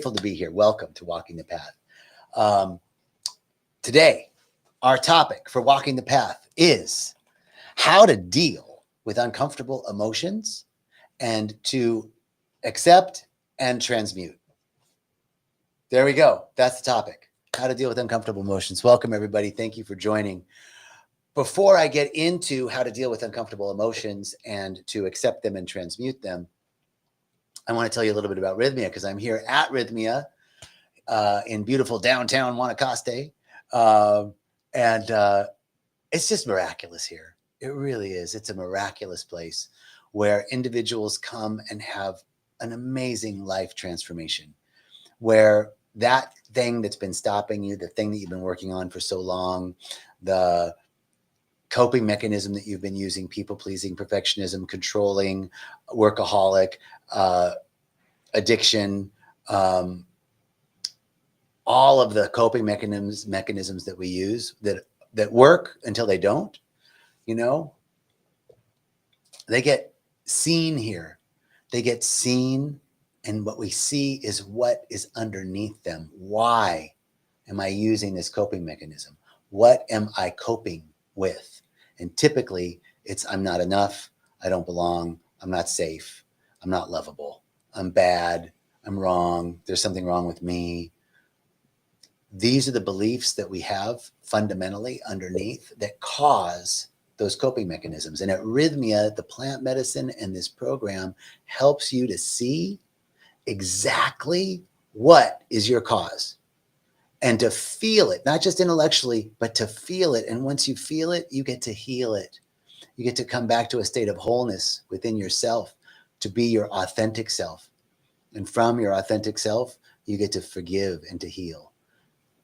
grateful to be here. Welcome to Walking the Path. Today, our topic for Walking the Path is how to deal with uncomfortable emotions and to accept and transmute. There we go. That's the topic. How to deal with uncomfortable emotions. Welcome, everybody. Thank you for joining. Before I get into how to deal with uncomfortable emotions and to accept them and transmute them, I want to tell you a little bit about Rythmia because I'm here at Rythmia in beautiful downtown Guanacaste. And it's just miraculous here. It really is. It's a miraculous place where individuals come and have an amazing life transformation, where that thing that's been stopping you, the thing that you've been working on for so long, the coping mechanism that you've been using, people-pleasing, perfectionism, controlling, workaholic, addiction, all of the coping mechanisms that we use that work until they don't, they get seen here. They get seen, and what we see is what is underneath them. Why am I using this coping mechanism? What am I coping with? And typically it's I'm not enough, I don't belong, I'm not safe, I'm not lovable, I'm bad, I'm wrong, there's something wrong with me. These are the beliefs that we have fundamentally underneath that cause those coping mechanisms. And at Rythmia, the plant medicine and this program helps you to see exactly what is your cause and to feel it, not just intellectually, but to feel it. And once you feel it, you get to heal it. You get to come back to a state of wholeness within yourself, to be your authentic self. And from your authentic self, you get to forgive and to heal.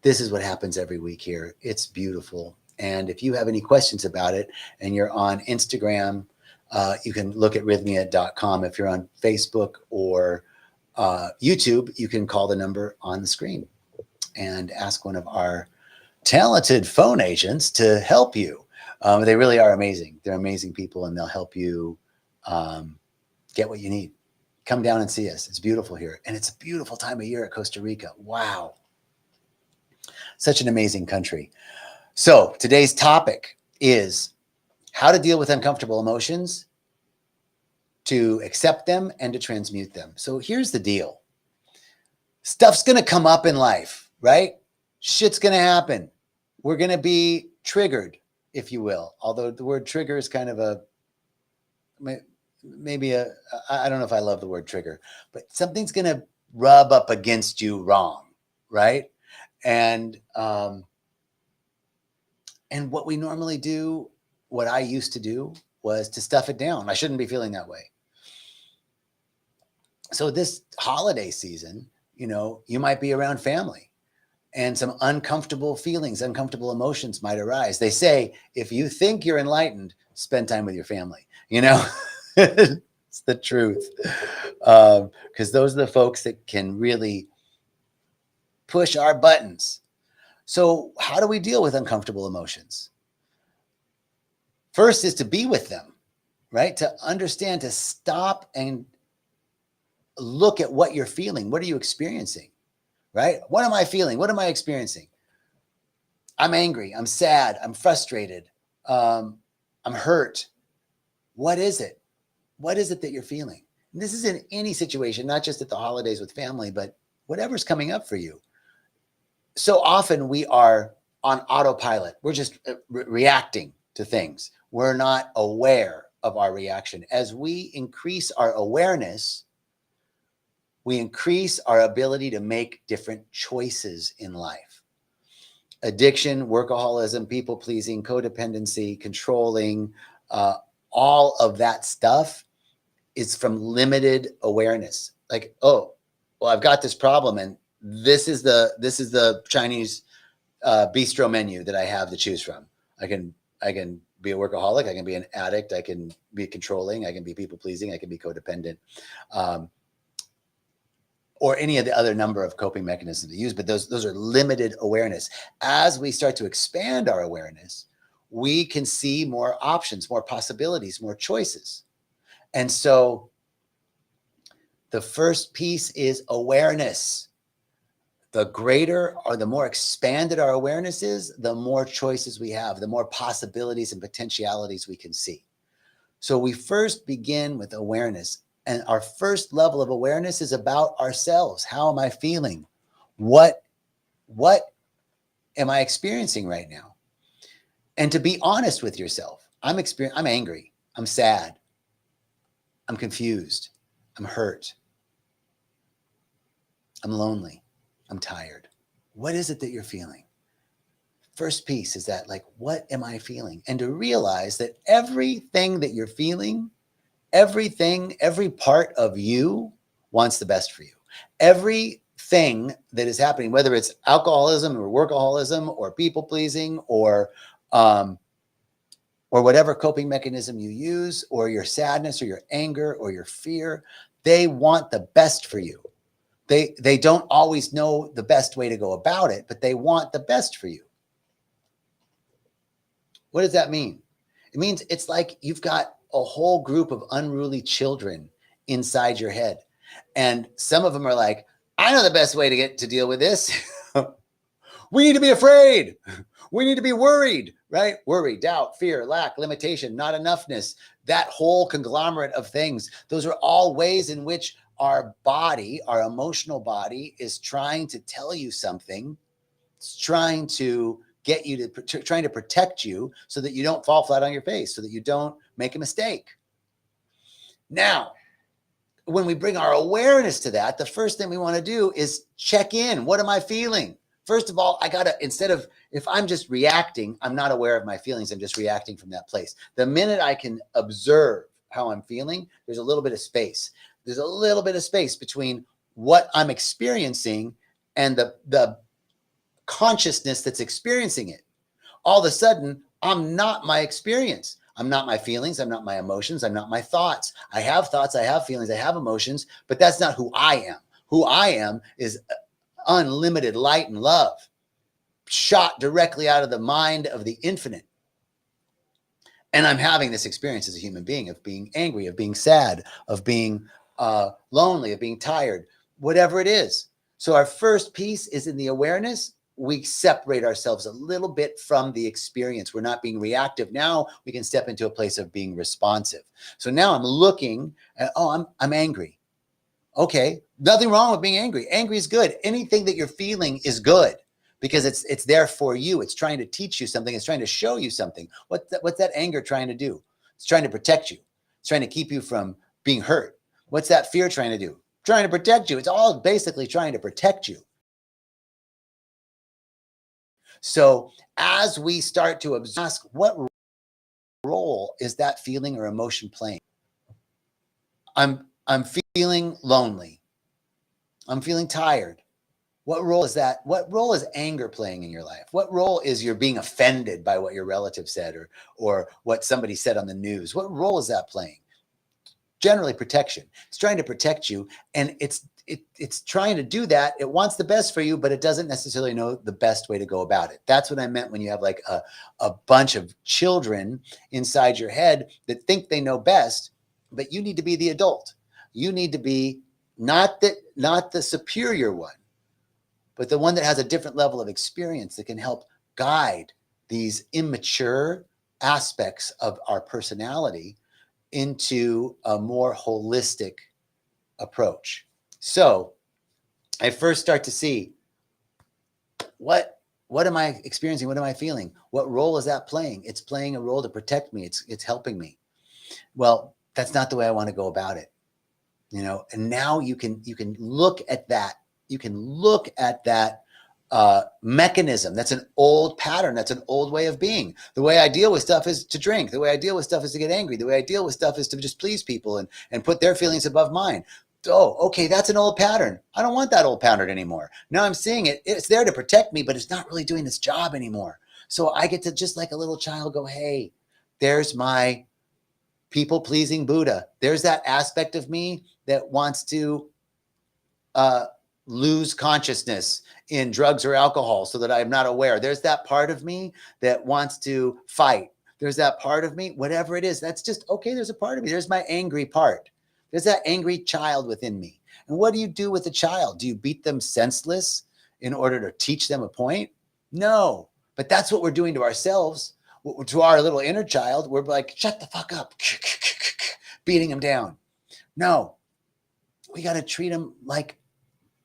This is what happens every week here. It's beautiful. And if you have any questions about it and you're on Instagram, you can look at rythmia.com. If you're on Facebook or YouTube, you can call the number on the screen and ask one of our talented phone agents to help you. They really are amazing. They're amazing people, and they'll help you get what you need. Come down and see us. It's beautiful here. And it's a beautiful time of year at Costa Rica. Wow. Such an amazing country. So today's topic is how to deal with uncomfortable emotions, to accept them, and to transmute them. So here's the deal. Stuff's going to come up in life, right? Shit's going to happen. We're going to be triggered, if you will. Although the word trigger is kind of I don't know if I love the word trigger, but something's going to rub up against you wrong, right? And what we normally do, what I used to do, was to stuff it down. I shouldn't be feeling that way. So this holiday season, you might be around family and some uncomfortable feelings, uncomfortable emotions might arise. They say, if you think you're enlightened, spend time with your family. It's the truth. Because those are the folks that can really push our buttons. So how do we deal with uncomfortable emotions? First is to be with them, right? To understand, to stop and look at what you're feeling. What are you experiencing, right? What am I feeling? What am I experiencing? I'm angry. I'm sad. I'm frustrated. I'm hurt. What is it? What is it that you're feeling? And this is in any situation, not just at the holidays with family, but whatever's coming up for you. So often we are on autopilot. We're just reacting to things. We're not aware of our reaction. As we increase our awareness, we increase our ability to make different choices in life. Addiction, workaholism, people-pleasing, codependency, controlling, all of that stuff is from limited awareness. Like, oh, well, I've got this problem, and this is the Chinese bistro menu that I have to choose from. I can be a workaholic. I can be an addict. I can be controlling. I can be people-pleasing. I can be codependent. Or any of the other number of coping mechanisms to use, but those are limited awareness. As we start to expand our awareness, we can see more options, more possibilities, more choices. And so the first piece is awareness. the greater or the more expanded our awareness is, the more choices we have, the more possibilities and potentialities we can see. So we first begin with awareness, and our first level of awareness is about ourselves. How am I feeling? What am I experiencing right now? And to be honest with yourself, I'm angry, I'm sad, I'm confused, I'm hurt, I'm lonely, I'm tired. What is it that you're feeling? First piece is that, like, what am I feeling? And to realize that everything that you're feeling, every part of you wants the best for you. Everything that is happening, whether it's alcoholism or workaholism or people pleasing or whatever coping mechanism you use, or your sadness or your anger or your fear, they want the best for you. They don't always know the best way to go about it, but they want the best for you. What does that mean? It means it's like you've got a whole group of unruly children inside your head. And some of them are like, I know the best way to deal with this. We need to be afraid. We need to be worried, right? Worry, doubt, fear, lack, limitation, not enoughness, that whole conglomerate of things. Those are all ways in which our body, our emotional body, is trying to tell you something. It's trying to get you to, trying to protect you so that you don't fall flat on your face, so that you don't make a mistake. Now, when we bring our awareness to that, the first thing we want to do is check in. What am I feeling? First of all, if I'm just reacting, I'm not aware of my feelings. I'm just reacting from that place. The minute I can observe how I'm feeling, there's a little bit of space. There's a little bit of space between what I'm experiencing and the consciousness that's experiencing it. All of a sudden, I'm not my experience. I'm not my feelings. I'm not my emotions. I'm not my thoughts. I have thoughts. I have feelings. I have emotions, but that's not who I am. Who I am is unlimited light and love, shot directly out of the mind of the infinite. And I'm having this experience as a human being of being angry, of being sad, of being lonely, of being tired, whatever it is. So our first piece is in the awareness. We separate ourselves a little bit from the experience. We're not being reactive. Now we can step into a place of being responsive. So now I'm looking at, I'm angry. Okay, nothing wrong with being angry. Angry is good. Anything that you're feeling is good because it's there for you. It's trying to teach you something. It's trying to show you something. What's that anger trying to do? It's trying to protect you. It's trying to keep you from being hurt. What's that fear trying to do? Trying to protect you. It's all basically trying to protect you. So as we start to ask, what role is that feeling or emotion playing? I'm feeling lonely. I'm feeling tired. What role is that? What role is anger playing in your life? What role is you're being offended by what your relative said or what somebody said on the news? What role is that playing? Generally protection. It's trying to protect you, and it's trying to do that. It wants the best for you, but it doesn't necessarily know the best way to go about it. That's what I meant when you have like a bunch of children inside your head that think they know best, but you need to be the adult. You need to be not the superior one, but the one that has a different level of experience that can help guide these immature aspects of our personality into a more holistic approach. So I first start to see what am I experiencing? What am I feeling? What role is that playing? It's playing a role to protect me. It's helping me. Well, that's not the way I want to go about it. And now you can look at that. You can look at that mechanism. That's an old pattern. That's an old way of being. The way I deal with stuff is to drink. The way I deal with stuff is to get angry. The way I deal with stuff is to just please people and put their feelings above mine. Oh, okay, that's an old pattern. I don't want that old pattern anymore. Now I'm seeing it. It's there to protect me, but it's not really doing its job anymore. So I get to, just like a little child, go, hey, there's my people-pleasing Buddha. There's that aspect of me that wants to lose consciousness in drugs or alcohol so that I'm not aware. There's that part of me that wants to fight. There's that part of me, whatever it is, that's just, okay, there's a part of me. There's my angry part. There's that angry child within me. And what do you do with a child? Do you beat them senseless in order to teach them a point? No, but that's what we're doing to ourselves, to our little inner child. We're like, shut the fuck up, beating them down. No, we got to treat them like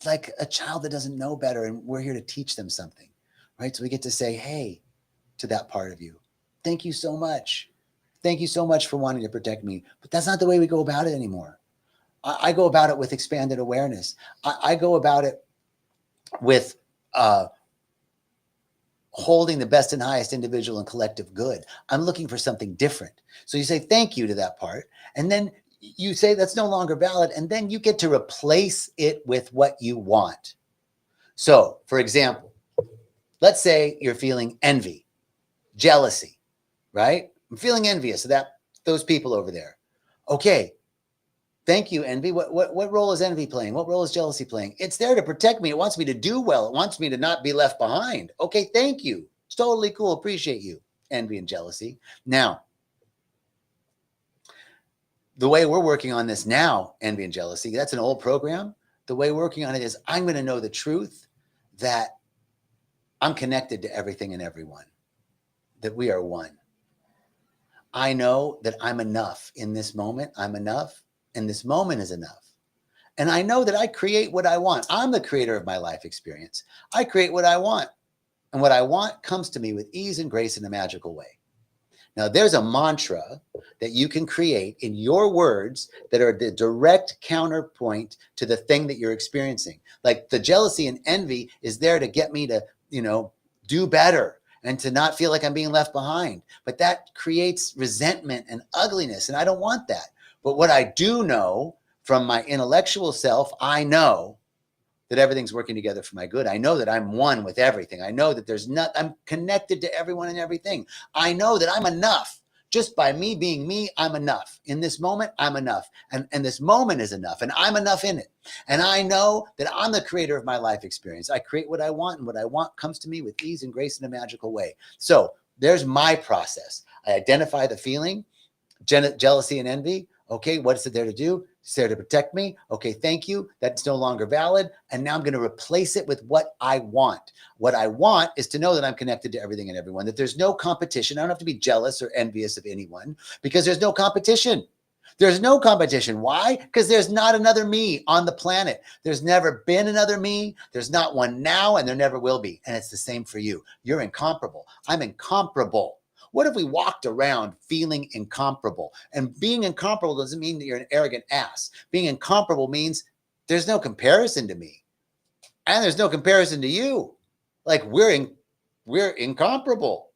a child that doesn't know better, and we're here to teach them something, right? So we get to say, hey, to that part of you, thank you so much. Thank you so much for wanting to protect me. But that's not the way we go about it anymore. I go about it with expanded awareness. I go about it with holding the best and highest individual and collective good. I'm looking for something different. So you say thank you to that part, and then you say that's no longer valid, and then you get to replace it with what you want. So, for example, let's say you're feeling envy, jealousy, right? I'm feeling envious of those people over there. Okay, thank you, envy. What role is envy playing? What role is jealousy playing? It's there to protect me. It wants me to do well. It wants me to not be left behind. Okay, thank you. It's totally cool. Appreciate you, envy and jealousy. Now, the way we're working on this now, envy and jealousy, that's an old program. The way we're working on it is I'm going to know the truth that I'm connected to everything and everyone, that we are one. I know that I'm enough in this moment. I'm enough, and this moment is enough. And I know that I create what I want. I'm the creator of my life experience. I create what I want. And what I want comes to me with ease and grace in a magical way. Now, there's a mantra that you can create in your words that are the direct counterpoint to the thing that you're experiencing. Like the jealousy and envy is there to get me to, do better and to not feel like I'm being left behind. But that creates resentment and ugliness, and I don't want that. But what I do know from my intellectual self, I know that everything's working together for my good. I know that I'm one with everything. I know that I'm connected to everyone and everything. I know that I'm enough. Just by me being me, I'm enough. In this moment, I'm enough. And this moment is enough, and I'm enough in it. And I know that I'm the creator of my life experience. I create what I want, and what I want comes to me with ease and grace in a magical way. So there's my process. I identify the feeling, jealousy and envy. Okay, what is it there to do? It's there to protect me. Okay, thank you. That's no longer valid. And now I'm going to replace it with what I want. What I want is to know that I'm connected to everything and everyone, that there's no competition. I don't have to be jealous or envious of anyone because there's no competition. There's no competition. Why? Because there's not another me on the planet. There's never been another me. There's not one now, and there never will be. And it's the same for you. You're incomparable. I'm incomparable. What if we walked around feeling incomparable? And being incomparable doesn't mean that you're an arrogant ass. Being incomparable means there's no comparison to me. And there's no comparison to you. Like we're incomparable.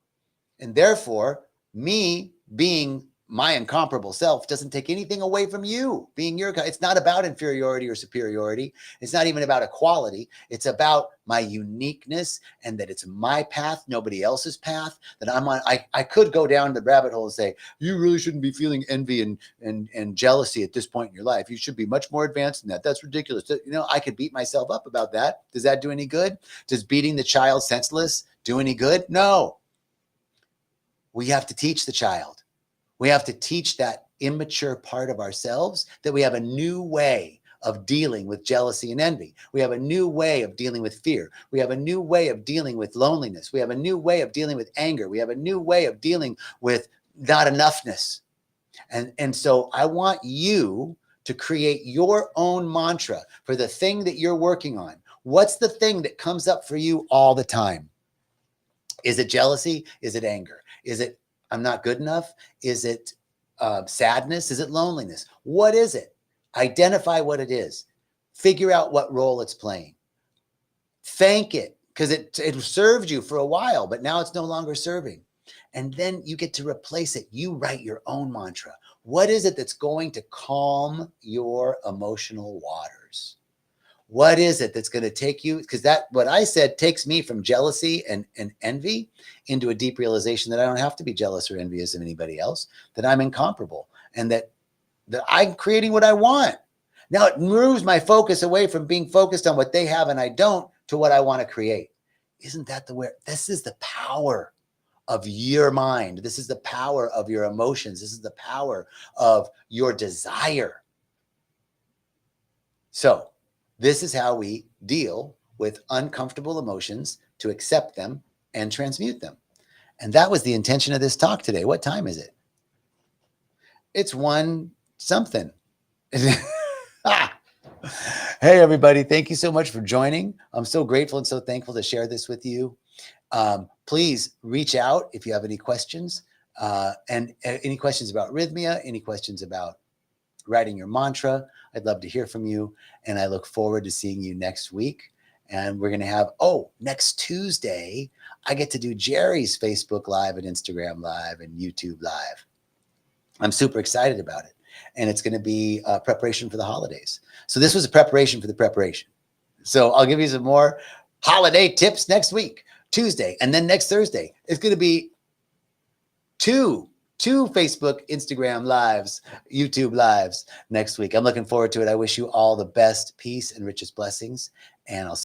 And therefore, me being my incomparable self doesn't take anything away from you being it's not about inferiority or superiority. It's not even about equality. It's about my uniqueness, and that it's my path, nobody else's path that I'm on. I could go down the rabbit hole and say, you really shouldn't be feeling envy and jealousy at this point in your life. You should be much more advanced than that. That's ridiculous. I could beat myself up about that. Does that do any good? Does beating the child senseless do any good? No. We have to teach the child. We have to teach that immature part of ourselves that we have a new way of dealing with jealousy and envy. We have a new way of dealing with fear. We have a new way of dealing with loneliness. We have a new way of dealing with anger. We have a new way of dealing with not enoughness. And so I want you to create your own mantra for the thing that you're working on. What's the thing that comes up for you all the time? Is it jealousy? Is it anger? Is it I'm not good enough? Is it sadness? Is it loneliness? What is it? Identify what it is. Figure out what role it's playing. Thank it, because it served you for a while, but now it's no longer serving. And then you get to replace it. You write your own mantra. What is it that's going to calm your emotional waters? What is it that's going to take you? Because what I said takes me from jealousy and envy into a deep realization that I don't have to be jealous or envious of anybody else, that I'm incomparable, and that I'm creating what I want. Now it moves my focus away from being focused on what they have and I don't to what I want to create. Isn't that this is the power of your mind. This is the power of your emotions. This is the power of your desire. So this is how we deal with uncomfortable emotions to accept them and transmute them. And that was the intention of this talk today. What time is it? It's one something. Ah. Hey, everybody. Thank you so much for joining. I'm so grateful and so thankful to share this with you. Please reach out if you have any questions and any questions about rythmia, any questions about writing your mantra. I'd love to hear from you. And I look forward to seeing you next week. And we're going to have, next Tuesday, I get to do Jerry's Facebook Live and Instagram Live and YouTube Live. I'm super excited about it. And it's going to be preparation for the holidays. So this was a preparation for the preparation. So I'll give you some more holiday tips next week, Tuesday. And then next Thursday, it's going to be two Facebook, Instagram lives, YouTube lives next week. I'm looking forward to it. I wish you all the best, peace, and richest blessings. And I'll